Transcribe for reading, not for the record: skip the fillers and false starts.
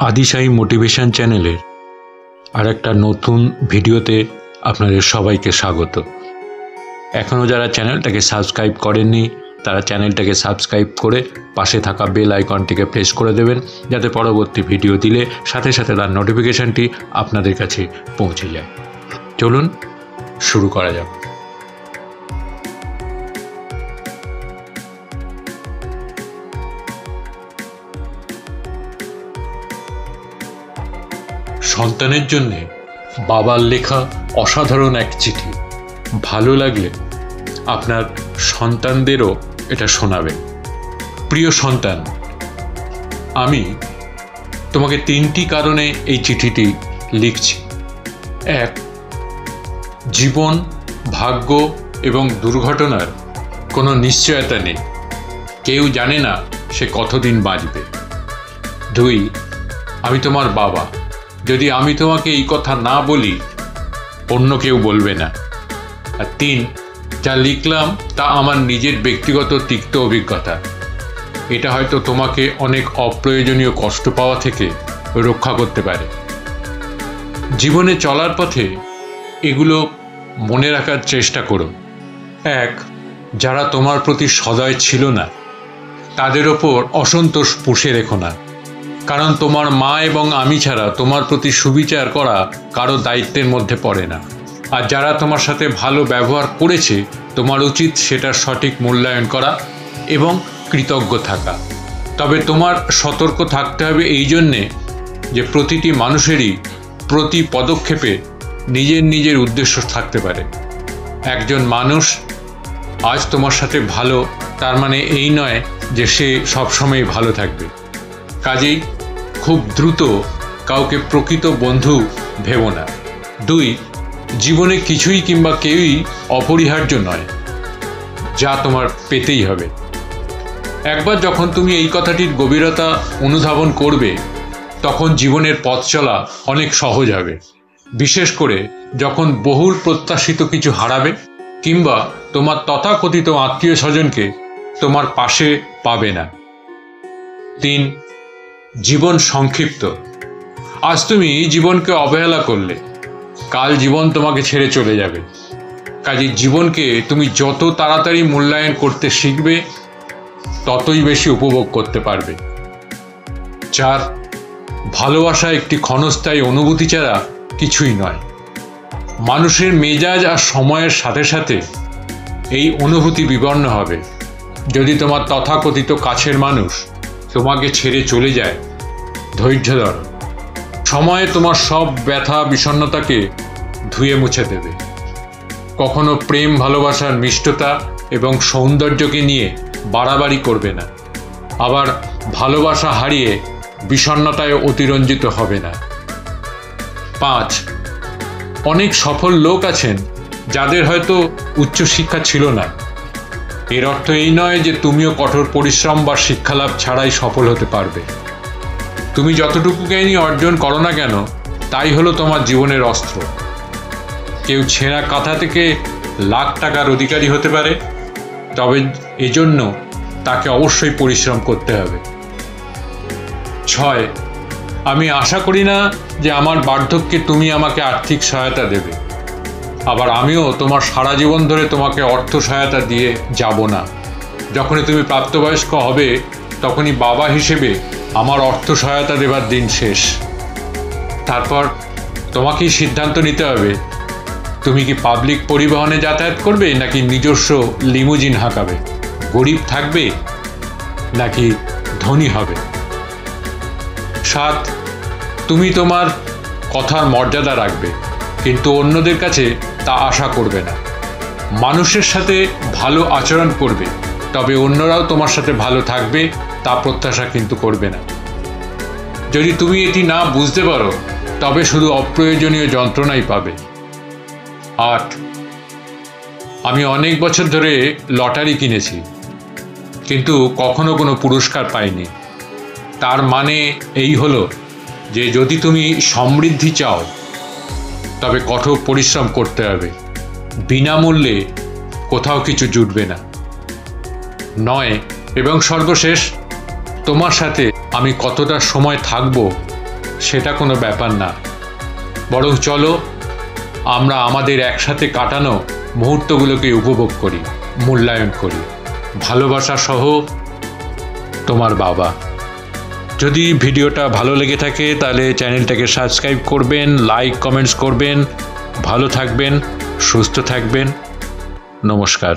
আদিশাই motivation চ্যানেলের আর একটা নতুন ভিডিওতে আপনাদের সবাইকে স্বাগত। এখনও যারা চ্যানেলটাকে সাবস্ক্রাইব করেননি তারা চ্যানেলটাকে সাবস্ক্রাইব করে পাশে থাকা বেল আইকনটিকে প্রেস করে দেবেন, যাতে পরবর্তী ভিডিও দিলে সাথে সাথে তার নোটিফিকেশনটি আপনাদের কাছে পৌঁছে যায়। চলুন শুরু করা যাক। সন্তানের জন্যে বাবার লেখা অসাধারণ এক চিঠি। ভালো লাগলে আপনার সন্তানদেরও এটা শোনাবেন। প্রিয় সন্তান, আমি তোমাকে 3টি কারণে এই চিঠিটি লিখছি। 1, জীবন, ভাগ্য এবং দুর্ঘটনার কোনো নিশ্চয়তা নেই, কেউ জানে না সে কতদিন বাঁচবে। 2, আমি তোমার বাবা, যদি আমি তোমাকে এই কথা না বলি অন্য কেউ বলবে না। আর 3, যা লিখলাম তা আমার নিজের ব্যক্তিগত তিক্ত অভিজ্ঞতা। এটা হয়তো তোমাকে অনেক অপ্রয়োজনীয় কষ্ট পাওয়া থেকে রক্ষা করতে পারে। জীবনে চলার পথে এগুলো মনে রাখার চেষ্টা করো। 1, যারা তোমার প্রতি সদয় ছিল না তাদের ওপর অসন্তোষ পুষে রেখো না, কারণ তোমার মা এবং আমি ছাড়া তোমার প্রতি সুবিচার করা কারো দায়িত্বের মধ্যে পড়ে না। আর যারা তোমার সাথে ভালো ব্যবহার করেছে তোমার উচিত সেটার সঠিক মূল্যায়ন করা এবং কৃতজ্ঞ থাকা। তবে তোমার সতর্ক থাকতে হবে এই জন্যে যে প্রতিটি মানুষেরই প্রতি পদক্ষেপে নিজের নিজের উদ্দেশ্য থাকতে পারে। একজন মানুষ আজ তোমার সাথে ভালো তার মানে এই নয় যে সে সবসময় ভালো থাকবে। কাজেই খুব দ্রুত কাউকে প্রকৃত বন্ধু ভেবো না। 2, জীবনে কিছুই কিংবা কেউই অপরিহার্য নয় যা তোমার পেতেই হবে। একবার যখন তুমি এই কথাটির গভীরতা অনুধাবন করবে তখন জীবনের পথ চলা অনেক সহজ হবে, বিশেষ করে যখন বহুল প্রত্যাশিত কিছু হারাবে কিংবা তোমার তথাকথিত আত্মীয় স্বজনকে তোমার পাশে পাবে না। 3, জীবন সংক্ষিপ্ত। আজ তুমি জীবনকে অবহেলা করলে কাল জীবন তোমাকে ছেড়ে চলে যাবে। কাজে জীবনকে তুমি যত তাড়াতাড়ি মূল্যায়ন করতে শিখবে ততই বেশি উপভোগ করতে পারবে। 4, ভালোবাসা একটি ক্ষণস্থায়ী অনুভূতি ছাড়া কিছুই নয়। মানুষের মেজাজ আর সময়ের সাথে সাথে এই অনুভূতি বিবর্ণ হবে। যদি তোমার তথাকথিত কাছের মানুষ তোমাকে ছেড়ে চলে যায়, ধৈর্য ধরো। সময়ে তোমার সব ব্যথা বিষণ্ণতাকে ধুয়ে মুছে দেবে। কখনো প্রেম ভালোবাসার মিষ্টতা এবং সৌন্দর্যকে নিয়ে বাড়াবাড়ি করবে না, আবার ভালোবাসা হারিয়ে বিষণ্ণতায় অতিরঞ্জিত হবে না। 5, অনেক সফল লোক আছেন যাদের হয়তো উচ্চশিক্ষা ছিল না। এর অর্থ এই নয় যে তুমিও কঠোর পরিশ্রম বা শিক্ষালাভ ছাড়াই সফল হতে পারবে। তুমি যতটুকু জ্ঞানই অর্জন করো না কেন তাই হলো তোমার জীবনের অস্ত্র। কেউ ছেঁড়া কাঁথা থেকে লাখ টাকার অধিকারী হতে পারে, তবে এজন্য তাকে অবশ্যই পরিশ্রম করতে হবে। 6, আমি আশা করি না যে আমার বার্ধক্যে তুমি আমাকে আর্থিক সহায়তা দেবে, আবার আমিও তোমার সারা জীবন ধরে তোমাকে অর্থ সহায়তা দিয়ে যাব না। যখনই তুমি প্রাপ্তবয়স্ক হবে তখনই বাবা হিসেবে আমার অর্থ সহায়তা দেবার দিন শেষ। তারপর তোমাকেই সিদ্ধান্ত নিতে হবে তুমি কি পাবলিক পরিবহনে যাতায়াত করবে নাকি নিজস্ব লিমুজিন হাঁকাবে, গরিব থাকবে নাকি ধনী হবে। 7, তুমি তোমার কথার মর্যাদা রাখবে, কিন্তু অন্যদের কাছে তা আশা করবে না। মানুষের সাথে ভালো আচরণ করবে, তবে অন্যরাও তোমার সাথে ভালো থাকবে তা প্রত্যাশা কিন্তু করবে না। যদি তুমি এটি না বুঝতে পারো তবে শুধু অপ্রয়োজনীয় যন্ত্রণাই পাবে। 8, আমি অনেক বছর ধরে লটারি কিনেছি কিন্তু কখনো কোনো পুরস্কার পাইনি। তার মানে এই হলো যে যদি তুমি সমৃদ্ধি চাও তবে কঠোর পরিশ্রম করতে হবে, বিনামূল্যে কোথাও কিছু জুটবে না। 9, এবং সর্বশেষ, তোমার সাথে আমি কতটা সময় থাকব সেটা কোনো ব্যাপার না, বরং চলো আমরা আমাদের একসাথে কাটানো মুহূর্তগুলোকে উপভোগ করি, মূল্যায়ন করি। ভালোবাসা সহ, তোমার বাবা। যদি ভিডিওটা ভালো লেগে থাকে তাহলে চ্যানেলটাকে সাবস্ক্রাইব করবেন, লাইক কমেন্টস করবেন। ভালো থাকবেন, সুস্থ থাকবেন। নমস্কার।